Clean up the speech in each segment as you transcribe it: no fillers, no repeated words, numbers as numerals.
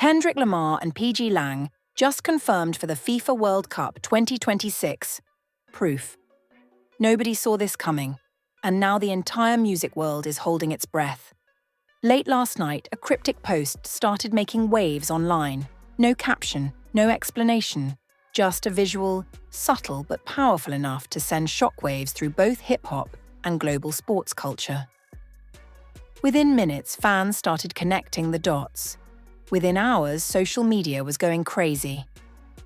Kendrick Lamar and pgLang just confirmed for the FIFA World Cup 2026. Proof. Nobody saw this coming, and now the entire music world is holding its breath. Late last night, a cryptic post started making waves online. No caption, no explanation, just a visual, subtle but powerful enough to send shockwaves through both hip-hop and global sports culture. Within minutes, fans started connecting the dots. Within hours, social media was going crazy.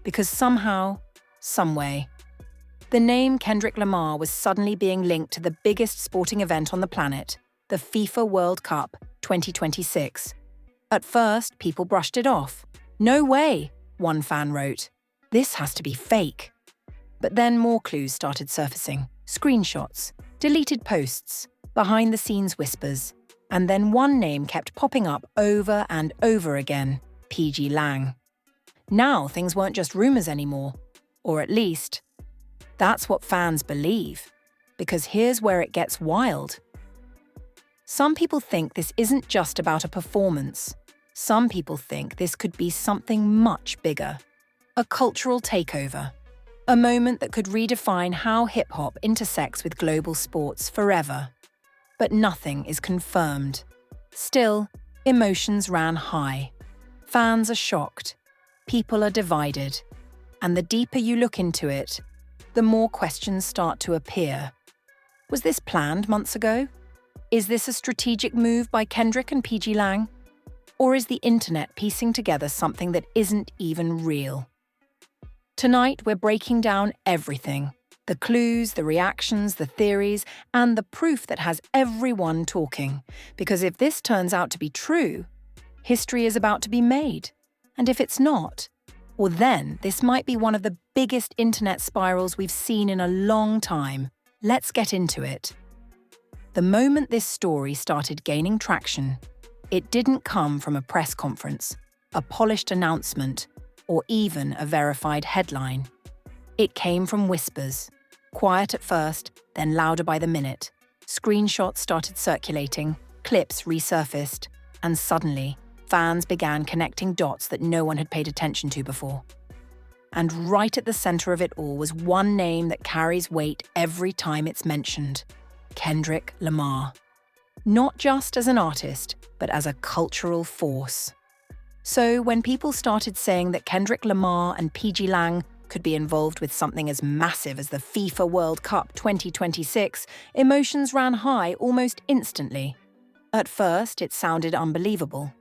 Because somehow, someway, the name Kendrick Lamar was suddenly being linked to the biggest sporting event on the planet, the FIFA World Cup 2026. At first, people brushed it off. "No way," one fan wrote. "This has to be fake." But then more clues started surfacing. Screenshots, deleted posts, behind-the-scenes whispers. And then one name kept popping up over and over again, pgLang. Now things weren't just rumors anymore, or at least, that's what fans believe. Because here's where it gets wild. Some people think this isn't just about a performance. Some people think this could be something much bigger. A cultural takeover. A moment that could redefine how hip-hop intersects with global sports forever. But nothing is confirmed. Still, emotions ran high. Fans are shocked. People are divided. And the deeper you look into it, the more questions start to appear. Was this planned months ago? Is this a strategic move by Kendrick and pgLang? Or is the internet piecing together something that isn't even real? Tonight, we're breaking down everything. The clues, the reactions, the theories, and the proof that has everyone talking. Because if this turns out to be true, history is about to be made. And if it's not, well then, this might be one of the biggest internet spirals we've seen in a long time. Let's get into it. The moment this story started gaining traction, it didn't come from a press conference, a polished announcement, or even a verified headline. It came from whispers. Quiet at first, then louder by the minute. Screenshots started circulating, clips resurfaced, and suddenly, fans began connecting dots that no one had paid attention to before. And right at the center of it all was one name that carries weight every time it's mentioned: Kendrick Lamar. Not just as an artist, but as a cultural force. So when people started saying that Kendrick Lamar and pgLang could be involved with something as massive as the FIFA World Cup 2026, emotions ran high almost instantly. At first, it sounded unbelievable.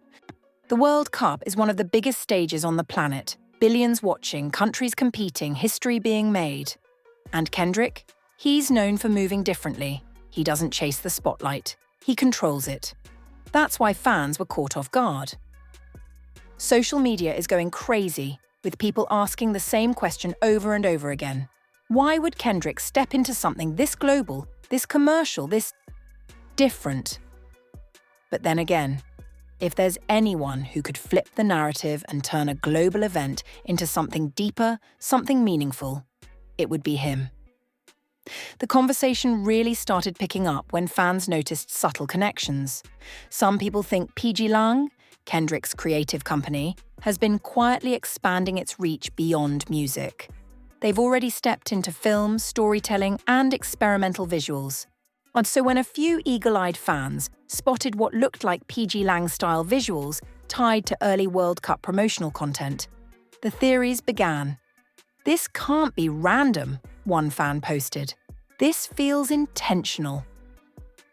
The World Cup is one of the biggest stages on the planet. Billions watching, countries competing, history being made. And Kendrick? He's known for moving differently. He doesn't chase the spotlight. He controls it. That's why fans were caught off guard. Social media is going crazy, with people asking the same question over and over again. Why would Kendrick step into something this global, this commercial, this different? But then again, if there's anyone who could flip the narrative and turn a global event into something deeper, something meaningful, it would be him. The conversation really started picking up when fans noticed subtle connections. Some people think pgLang, Kendrick's creative company, has been quietly expanding its reach beyond music. They've already stepped into film, storytelling, and experimental visuals. And so when a few eagle-eyed fans spotted what looked like pgLang-style visuals tied to early World Cup promotional content, the theories began. "This can't be random," one fan posted. "This feels intentional."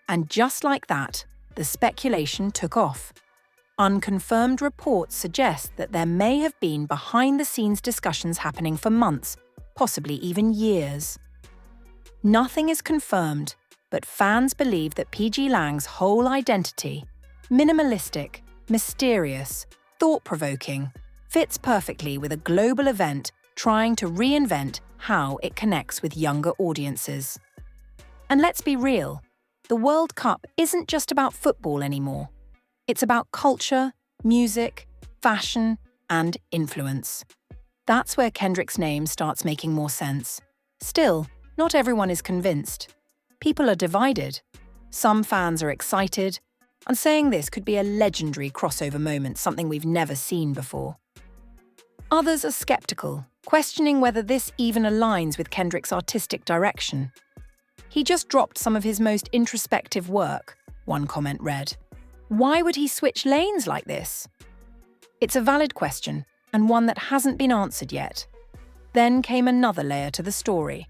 And just like that, the speculation took off. Unconfirmed reports suggest that there may have been behind-the-scenes discussions happening for months, possibly even years. Nothing is confirmed, but fans believe that pgLang's whole identity, minimalistic, mysterious, thought-provoking, fits perfectly with a global event trying to reinvent how it connects with younger audiences. And let's be real, the World Cup isn't just about football anymore. It's about culture, music, fashion, and influence. That's where Kendrick's name starts making more sense. Still, not everyone is convinced. People are divided. Some fans are excited, and saying this could be a legendary crossover moment, something we've never seen before. Others are skeptical, questioning whether this even aligns with Kendrick's artistic direction. "He just dropped some of his most introspective work," one comment read. "Why would he switch lanes like this?" It's a valid question, and one that hasn't been answered yet. Then came another layer to the story.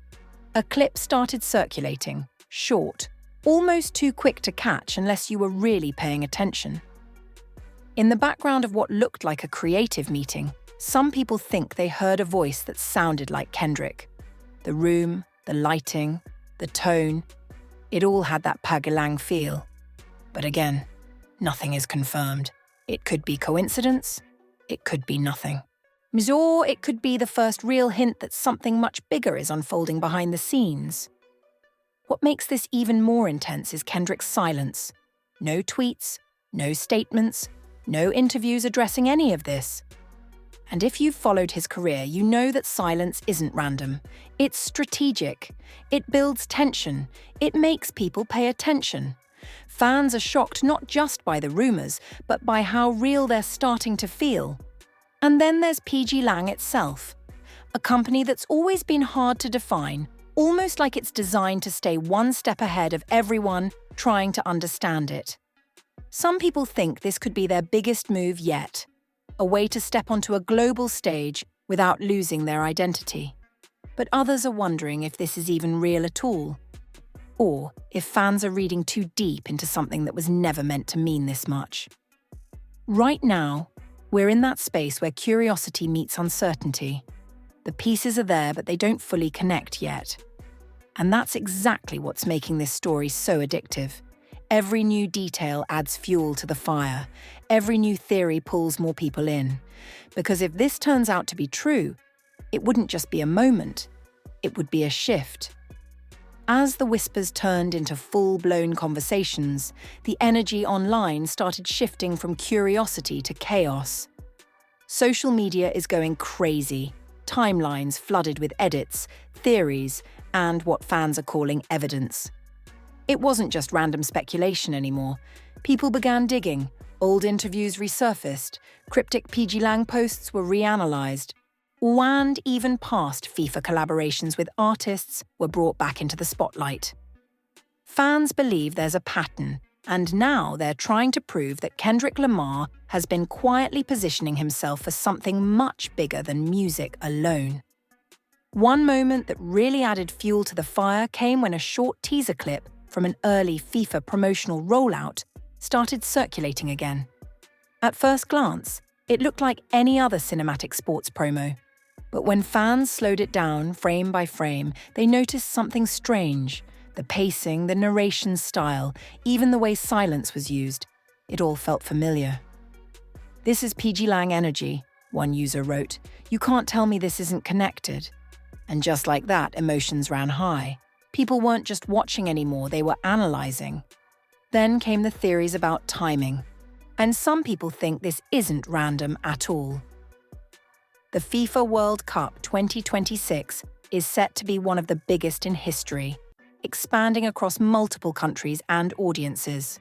A clip started circulating, short, almost too quick to catch unless you were really paying attention. In the background of what looked like a creative meeting, some people think they heard a voice that sounded like Kendrick. The room, the lighting, the tone, it all had that pgLang feel. But again, nothing is confirmed. It could be coincidence, it could be nothing. Or it could be the first real hint that something much bigger is unfolding behind the scenes. What makes this even more intense is Kendrick's silence. No tweets, no statements, no interviews addressing any of this. And if you've followed his career, you know that silence isn't random. It's strategic. It builds tension. It makes people pay attention. Fans are shocked not just by the rumors, but by how real they're starting to feel. And then there's pgLang itself, a company that's always been hard to define, almost like it's designed to stay one step ahead of everyone trying to understand it. Some people think this could be their biggest move yet, a way to step onto a global stage without losing their identity. But others are wondering if this is even real at all, or if fans are reading too deep into something that was never meant to mean this much. Right now, we're in that space where curiosity meets uncertainty. The pieces are there, but they don't fully connect yet. And that's exactly what's making this story so addictive. Every new detail adds fuel to the fire. Every new theory pulls more people in. Because if this turns out to be true, it wouldn't just be a moment, it would be a shift. As the whispers turned into full-blown conversations, the energy online started shifting from curiosity to chaos. Social media is going crazy. Timelines flooded with edits, theories, and what fans are calling evidence. It wasn't just random speculation anymore. People began digging, old interviews resurfaced, cryptic pgLang posts were reanalyzed, and even past FIFA collaborations with artists were brought back into the spotlight. Fans believe there's a pattern, and now they're trying to prove that Kendrick Lamar has been quietly positioning himself for something much bigger than music alone. One moment that really added fuel to the fire came when a short teaser clip from an early FIFA promotional rollout started circulating again. At first glance, it looked like any other cinematic sports promo. But when fans slowed it down frame by frame, they noticed something strange. The pacing, the narration style, even the way silence was used. It all felt familiar. "This is pgLang energy," one user wrote. "You can't tell me this isn't connected." And just like that, emotions ran high. People weren't just watching anymore, they were analyzing. Then came the theories about timing. And some people think this isn't random at all. The FIFA World Cup 2026 is set to be one of the biggest in history, expanding across multiple countries and audiences.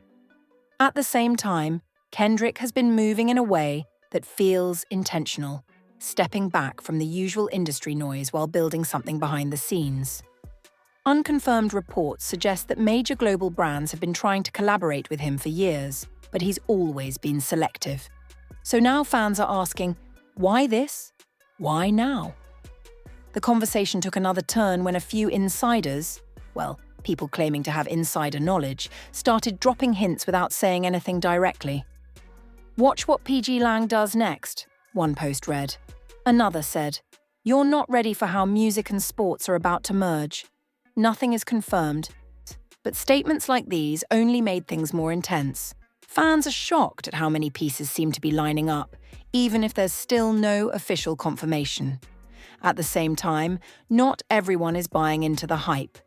At the same time, Kendrick has been moving in a way that feels intentional, stepping back from the usual industry noise while building something behind the scenes. Unconfirmed reports suggest that major global brands have been trying to collaborate with him for years, but he's always been selective. So now fans are asking, why this? Why now? The conversation took another turn when a few insiders, well, people claiming to have insider knowledge, started dropping hints without saying anything directly. "Watch what pgLang does next," one post read. Another said, "You're not ready for how music and sports are about to merge." Nothing is confirmed, but statements like these only made things more intense. Fans are shocked at how many pieces seem to be lining up, even if there's still no official confirmation. At the same time, not everyone is buying into the hype.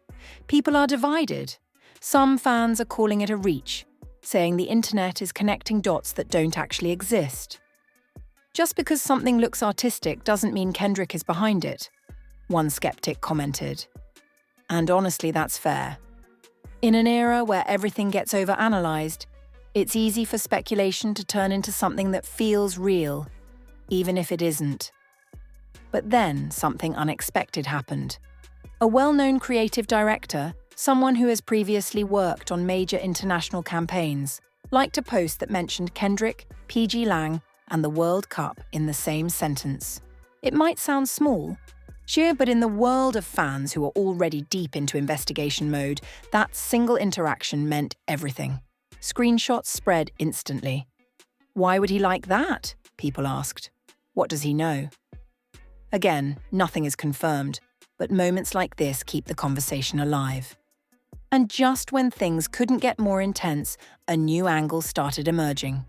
People are divided. Some fans are calling it a reach, saying the internet is connecting dots that don't actually exist. Just because something looks artistic doesn't mean Kendrick is behind it, one skeptic commented. And honestly, that's fair. In an era where everything gets overanalyzed, It's easy for speculation to turn into something that feels real, even if it isn't. But then something unexpected happened. A well-known creative director, someone who has previously worked on major international campaigns, liked a post that mentioned Kendrick, pgLang, and the World Cup in the same sentence. It might sound small, sure, but in the world of fans who are already deep into investigation mode, that single interaction meant everything. Screenshots spread instantly. Why would he like that? People asked. What does he know? Again, nothing is confirmed, but moments like this keep the conversation alive. And just when things couldn't get more intense, a new angle started emerging.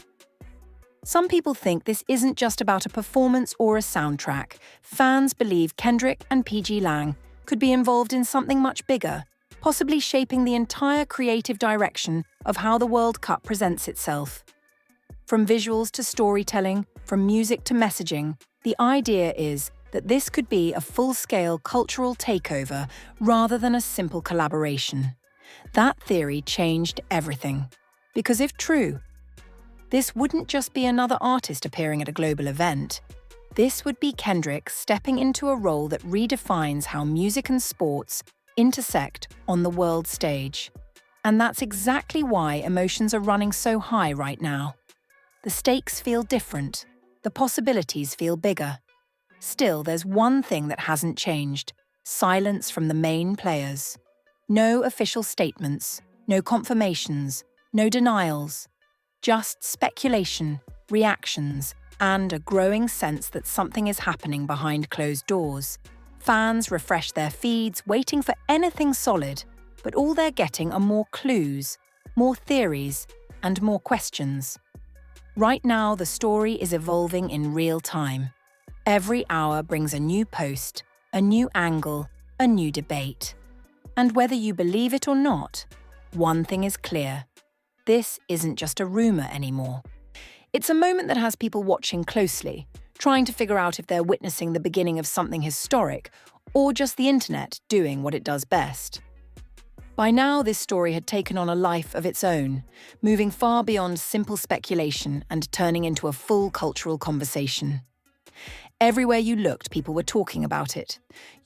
Some people think this isn't just about a performance or a soundtrack. Fans believe Kendrick and pgLang could be involved in something much bigger, possibly shaping the entire creative direction of how the World Cup presents itself. From visuals to storytelling, from music to messaging, the idea is that this could be a full-scale cultural takeover rather than a simple collaboration. That theory changed everything. Because if true, this wouldn't just be another artist appearing at a global event. This would be Kendrick stepping into a role that redefines how music and sports intersect on the world stage. And that's exactly why emotions are running so high right now. The stakes feel different. The possibilities feel bigger. Still, there's one thing that hasn't changed: silence from the main players. No official statements, no confirmations, no denials. Just speculation, reactions, and a growing sense that something is happening behind closed doors. Fans refresh their feeds, waiting for anything solid, but all they're getting are more clues, more theories, and more questions. Right now, the story is evolving in real time. Every hour brings a new post, a new angle, a new debate. And whether you believe it or not, one thing is clear. This isn't just a rumor anymore. It's a moment that has people watching closely, trying to figure out if they're witnessing the beginning of something historic or just the internet doing what it does best. By now, this story had taken on a life of its own, moving far beyond simple speculation and turning into a full cultural conversation. Everywhere you looked, people were talking about it.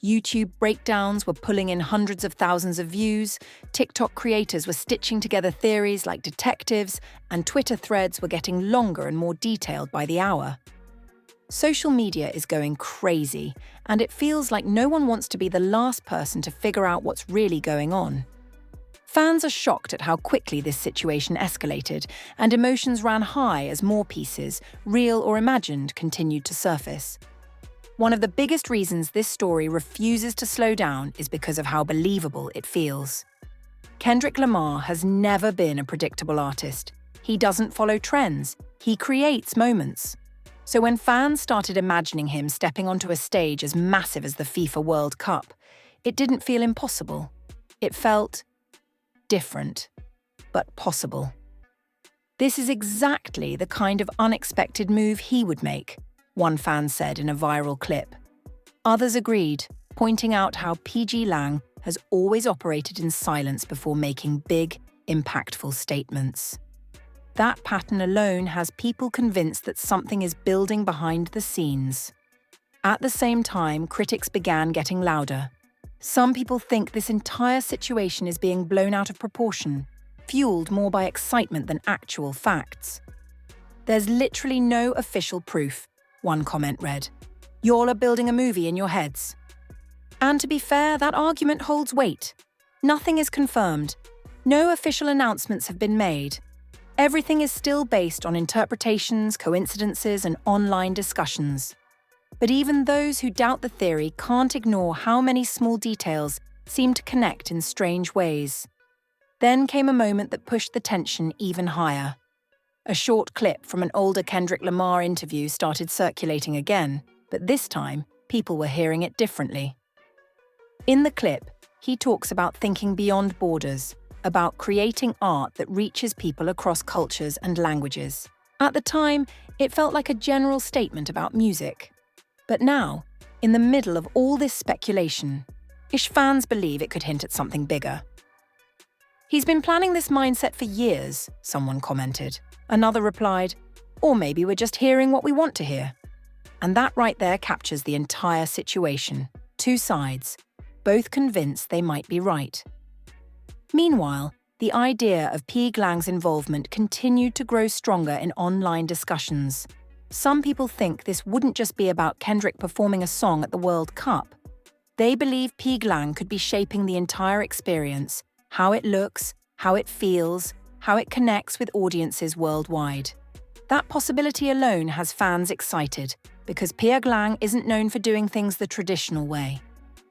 YouTube breakdowns were pulling in hundreds of thousands of views, TikTok creators were stitching together theories like detectives, and Twitter threads were getting longer and more detailed by the hour. Social media is going crazy, and it feels like no one wants to be the last person to figure out what's really going on. Fans are shocked at how quickly this situation escalated, and emotions ran high as more pieces, real or imagined, continued to surface. One of the biggest reasons this story refuses to slow down is because of how believable it feels. Kendrick Lamar has never been a predictable artist. He doesn't follow trends. He creates moments. So when fans started imagining him stepping onto a stage as massive as the FIFA World Cup, it didn't feel impossible. It felt different, but possible. This is exactly the kind of unexpected move he would make, one fan said in a viral clip. Others agreed, pointing out how pgLang has always operated in silence before making big, impactful statements. That pattern alone has people convinced that something is building behind the scenes. At the same time, critics began getting louder. Some people think this entire situation is being blown out of proportion, fueled more by excitement than actual facts. There's literally no official proof, one comment read. Y'all are building a movie in your heads. And to be fair, that argument holds weight. Nothing is confirmed. No official announcements have been made. Everything is still based on interpretations, coincidences, and online discussions. But even those who doubt the theory can't ignore how many small details seem to connect in strange ways. Then came a moment that pushed the tension even higher. A short clip from an older Kendrick Lamar interview started circulating again, but this time, people were hearing it differently. In the clip, he talks about thinking beyond borders, about creating art that reaches people across cultures and languages. At the time, it felt like a general statement about music. But now, in the middle of all this speculation, ish fans believe it could hint at something bigger. "He's been planning this mindset for years," someone commented. Another replied, "Or maybe we're just hearing what we want to hear." And that right there captures the entire situation. Two sides, both convinced they might be right. Meanwhile, the idea of pgLang's involvement continued to grow stronger in online discussions. Some people think this wouldn't just be about Kendrick performing a song at the World Cup. They believe pgLang could be shaping the entire experience, how it looks, how it feels, how it connects with audiences worldwide. That possibility alone has fans excited, because pgLang isn't known for doing things the traditional way.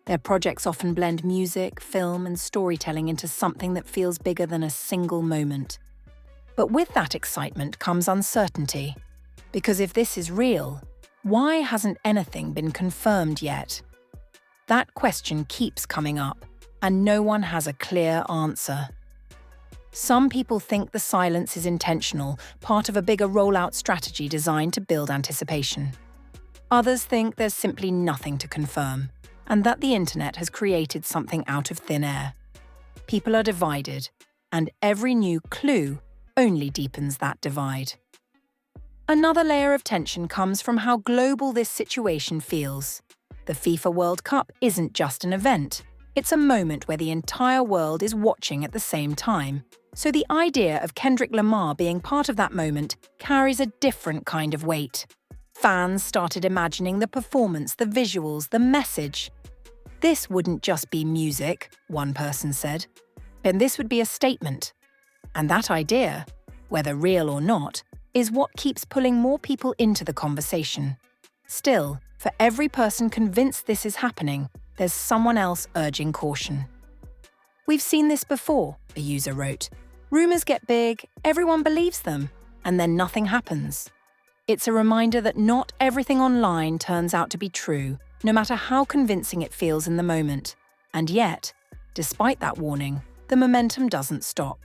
Their projects often blend music, film, and storytelling into something that feels bigger than a single moment. But with that excitement comes uncertainty. Because if this is real, why hasn't anything been confirmed yet? That question keeps coming up, and no one has a clear answer. Some people think the silence is intentional, part of a bigger rollout strategy designed to build anticipation. Others think there's simply nothing to confirm, and that the internet has created something out of thin air. People are divided, and every new clue only deepens that divide. Another layer of tension comes from how global this situation feels. The FIFA World Cup isn't just an event. It's a moment where the entire world is watching at the same time. So the idea of Kendrick Lamar being part of that moment carries a different kind of weight. Fans started imagining the performance, the visuals, the message. "This wouldn't just be music," one person said. "And this would be a statement." And that idea, whether real or not, is what keeps pulling more people into the conversation. Still, for every person convinced this is happening, there's someone else urging caution. "We've seen this before," a user wrote. "Rumors get big, everyone believes them, and then nothing happens." It's a reminder that not everything online turns out to be true, no matter how convincing it feels in the moment. And yet, despite that warning, the momentum doesn't stop.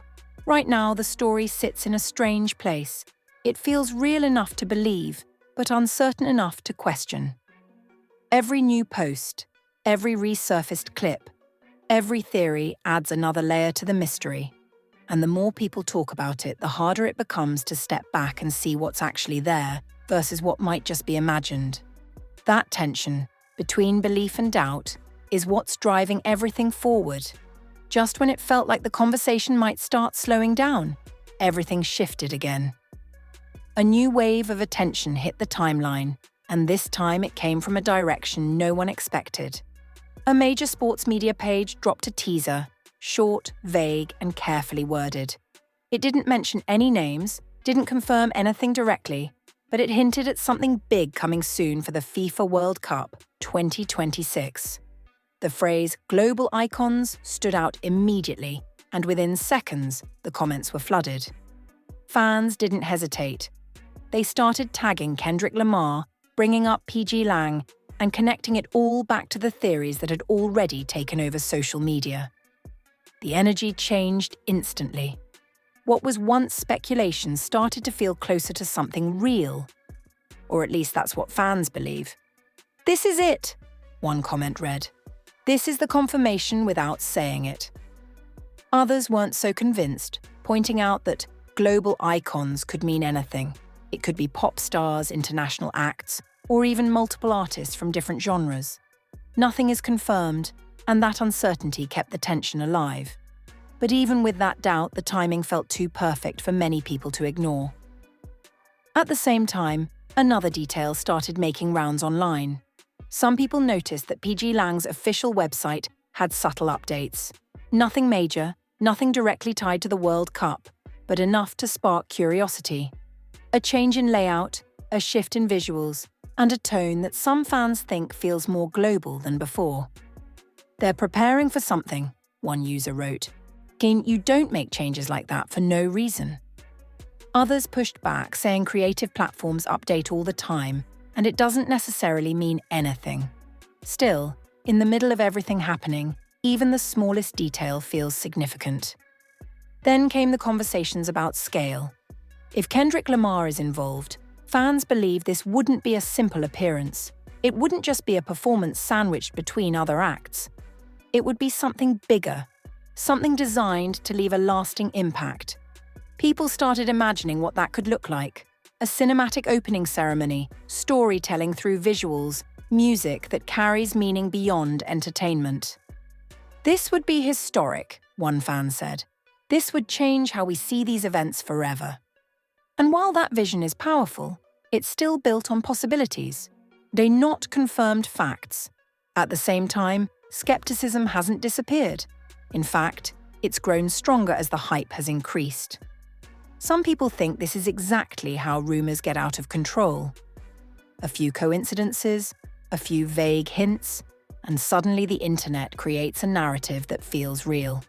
Right now, the story sits in a strange place. It feels real enough to believe, but uncertain enough to question. Every new post, every resurfaced clip, every theory adds another layer to the mystery. And the more people talk about it, the harder it becomes to step back and see what's actually there versus what might just be imagined. That tension between belief and doubt is what's driving everything forward. Just when it felt like the conversation might start slowing down, everything shifted again. A new wave of attention hit the timeline, and this time it came from a direction no one expected. A major sports media page dropped a teaser, short, vague, and carefully worded. It didn't mention any names, didn't confirm anything directly, but it hinted at something big coming soon for the FIFA World Cup 2026. The phrase "global icons" stood out immediately, and within seconds, the comments were flooded. Fans didn't hesitate. They started tagging Kendrick Lamar, bringing up pgLang, and connecting it all back to the theories that had already taken over social media. The energy changed instantly. What was once speculation started to feel closer to something real. Or at least that's what fans believe. "This is it," one comment read. "This is the confirmation without saying it." Others weren't so convinced, pointing out that global icons could mean anything. It could be pop stars, international acts, or even multiple artists from different genres. Nothing is confirmed, and that uncertainty kept the tension alive. But even with that doubt, the timing felt too perfect for many people to ignore. At the same time, another detail started making rounds online. Some people noticed that pgLang's official website had subtle updates. Nothing major, nothing directly tied to the World Cup, but enough to spark curiosity. A change in layout, a shift in visuals, and a tone that some fans think feels more global than before. "They're preparing for something," one user wrote. "You don't make changes like that for no reason." Others pushed back, saying creative platforms update all the time, and it doesn't necessarily mean anything. Still, in the middle of everything happening, even the smallest detail feels significant. Then came the conversations about scale. If Kendrick Lamar is involved, fans believe this wouldn't be a simple appearance. It wouldn't just be a performance sandwiched between other acts. It would be something bigger, something designed to leave a lasting impact. People started imagining what that could look like. A cinematic opening ceremony, storytelling through visuals, music that carries meaning beyond entertainment. This would be historic, one fan said. This would change how we see these events forever. And while that vision is powerful, it's still built on possibilities. They're not confirmed facts. At the same time, skepticism hasn't disappeared. In fact, it's grown stronger as the hype has increased. Some people think this is exactly how rumors get out of control. A few coincidences, a few vague hints, and suddenly the internet creates a narrative that feels real.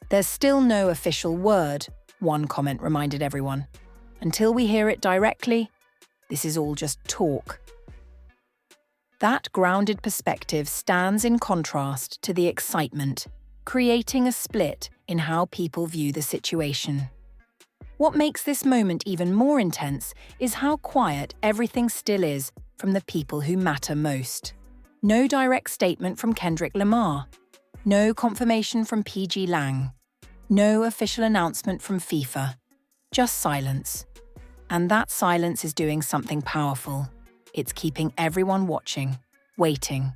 There's still no official word, one comment reminded everyone. Until we hear it directly, this is all just talk. That grounded perspective stands in contrast to the excitement, creating a split in how people view the situation. What makes this moment even more intense is how quiet everything still is from the people who matter most. No direct statement from Kendrick Lamar. No confirmation from pgLang. No official announcement from FIFA. Just silence. And that silence is doing something powerful. It's keeping everyone watching, waiting,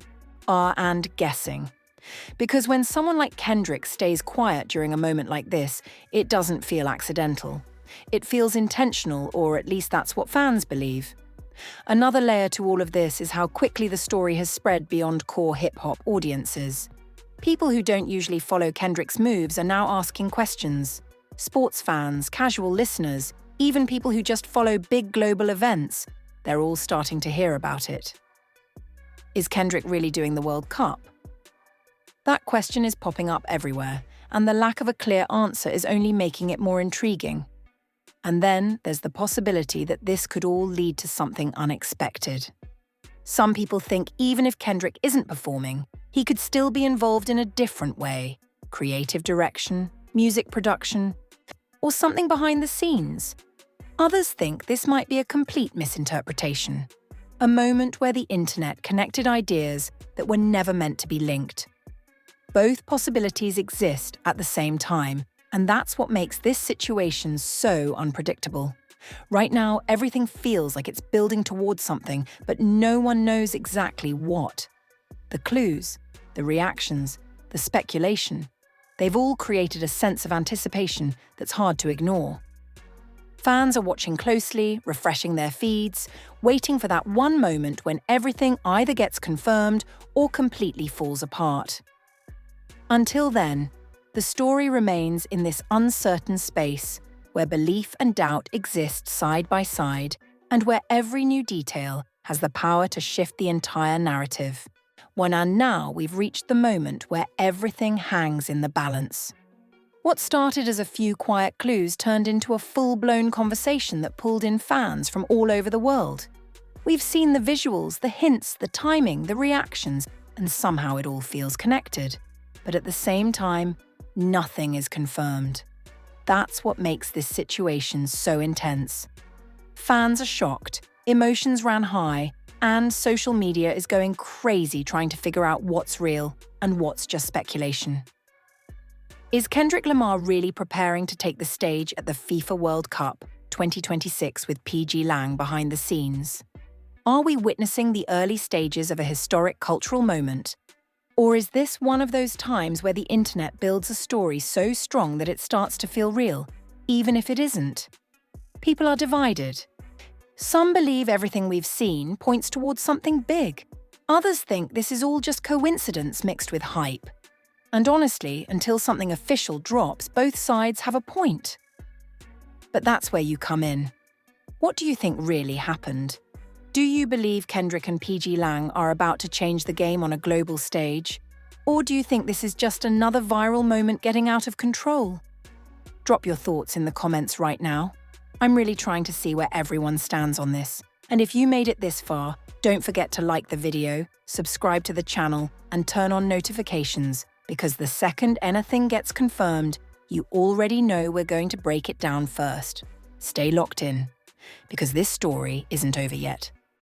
and guessing. Because when someone like Kendrick stays quiet during a moment like this, it doesn't feel accidental. It feels intentional, or at least that's what fans believe. Another layer to all of this is how quickly the story has spread beyond core hip-hop audiences. People who don't usually follow Kendrick's moves are now asking questions. Sports fans, casual listeners, even people who just follow big global events, they're all starting to hear about it. Is Kendrick really doing the World Cup? That question is popping up everywhere, and the lack of a clear answer is only making it more intriguing. And then there's the possibility that this could all lead to something unexpected. Some people think even if Kendrick isn't performing, he could still be involved in a different way: creative direction, music production, or something behind the scenes. Others think this might be a complete misinterpretation, a moment where the internet connected ideas that were never meant to be linked. Both possibilities exist at the same time, and that's what makes this situation so unpredictable. Right now, everything feels like it's building towards something, but no one knows exactly what. The clues, the reactions, the speculation, they've all created a sense of anticipation that's hard to ignore. Fans are watching closely, refreshing their feeds, waiting for that one moment when everything either gets confirmed or completely falls apart. Until then, the story remains in this uncertain space where belief and doubt exist side by side, and where every new detail has the power to shift the entire narrative. And now we've reached the moment where everything hangs in the balance. What started as a few quiet clues turned into a full-blown conversation that pulled in fans from all over the world. We've seen the visuals, the hints, the timing, the reactions, and somehow it all feels connected. But at the same time, nothing is confirmed. That's what makes this situation so intense. Fans are shocked, emotions ran high, and social media is going crazy trying to figure out what's real and what's just speculation. Is Kendrick Lamar really preparing to take the stage at the FIFA World Cup 2026 with pgLang behind the scenes? Are we witnessing the early stages of a historic cultural moment? Or is this one of those times where the internet builds a story so strong that it starts to feel real, even if it isn't? People are divided. Some believe everything we've seen points towards something big. Others think this is all just coincidence mixed with hype. And honestly, until something official drops, both sides have a point. But that's where you come in. What do you think really happened? Do you believe Kendrick and pgLang are about to change the game on a global stage? Or do you think this is just another viral moment getting out of control? Drop your thoughts in the comments right now. I'm really trying to see where everyone stands on this. And if you made it this far, don't forget to like the video, subscribe to the channel, and turn on notifications, because the second anything gets confirmed, you already know we're going to break it down first. Stay locked in, because this story isn't over yet.